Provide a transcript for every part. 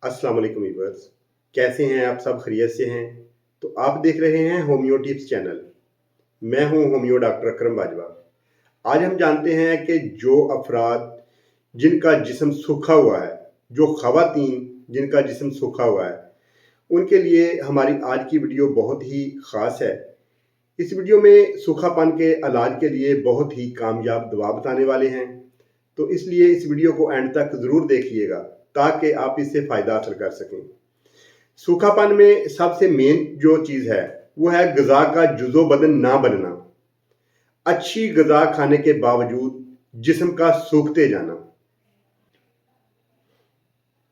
अस्सलाम वालेकुम व्यूअर्स, कैसे हैं आप? सब खैरियत से हैं? तो आप देख रहे हैं होमियो टिप्स चैनल। मैं हूं होमियो डॉक्टर अकरम बाजवा। आज हम जानते हैं कि जो अफराद जिनका जिस्म सूखा हुआ है, जो ख़वातीन जिनका जिस्म सूखा हुआ है, उनके लिए हमारी आज की वीडियो बहुत ही ख़ास है। इस वीडियो में सूखापन के इलाज के लिए बहुत ही कामयाब दवा बताने वाले हैं, तो इसलिए इस वीडियो को एंड तक ज़रूर देखिएगा ताकि आप इससे फ़ायदा हासिल कर सकें। सूखापन में सबसे मेन जो चीज़ है वो है ग़िज़ा का जुज़ो बदन ना बनना। अच्छी ग़िज़ा खाने के बावजूद जिस्म का सूखते जाना,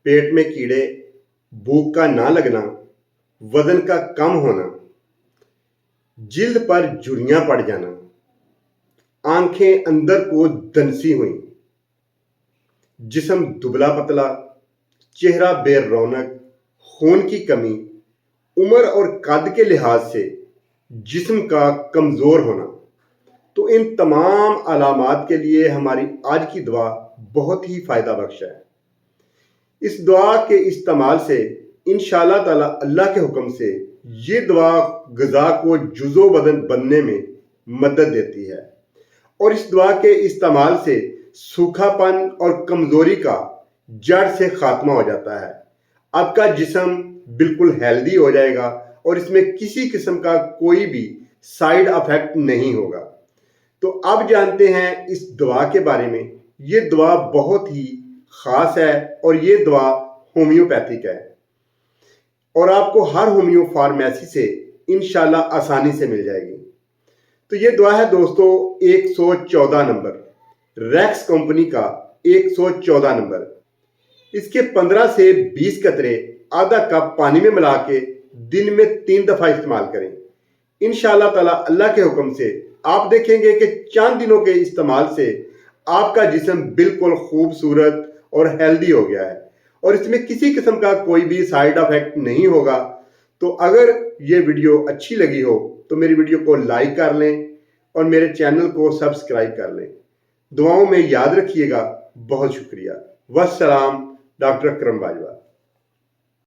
पेट में कीड़े, भूख का ना लगना, वज़न का कम होना, जिल्द पर झुर्रियाँ पड़ जाना, आंखें अंदर को दनसी हुई, जिस्म दुबला पतला, चेहरा बेरौनक, खून की कमी, उम्र और कद के लिहाज से जिस्म का कमज़ोर होना। तो इन तमाम अलामात के लिए हमारी आज की दवा बहुत ही फ़ायदा बख्श है। इस दवा के इस्तेमाल से इंशाअल्लाह ताला अल्लाह के हुक्म से ये दवा ग़िज़ा को जुज़ो बदन बनने में मदद देती है और इस दवा के इस्तेमाल से सूखापन और कमज़ोरी का जड़ से ख़ात्मा हो जाता है। आपका जिस्म बिल्कुल हेल्दी हो जाएगा और इसमें किसी किस्म का कोई भी साइड इफ़ेक्ट नहीं होगा। तो अब जानते हैं इस दवा के बारे में। ये दवा बहुत ही ख़ास है और ये दवा होम्योपैथिक है और आपको हर होम्यो फार्मेसी से इंशाल्लाह आसानी से मिल जाएगी। तो ये दवा है दोस्तों 114 नंबर, रैक्स कंपनी का 114 नंबर। इसके 15 से 20 कतरे आधा कप पानी में मिला के दिन में 3 दफ़ा इस्तेमाल करें। इंशाअल्लाह ताला अल्लाह के हुक्म से आप देखेंगे कि चंद दिनों के इस्तेमाल से आपका जिस्म बिल्कुल खूबसूरत और हेल्दी हो गया है और इसमें किसी किस्म का कोई भी साइड इफेक्ट नहीं होगा। तो अगर ये वीडियो अच्छी लगी हो तो मेरी वीडियो को लाइक कर लें और मेरे चैनल को सब्सक्राइब कर लें। दुआओं में याद रखिएगा। बहुत शुक्रिया। वस्सलाम। डॉक्टर अकरम बाजवा।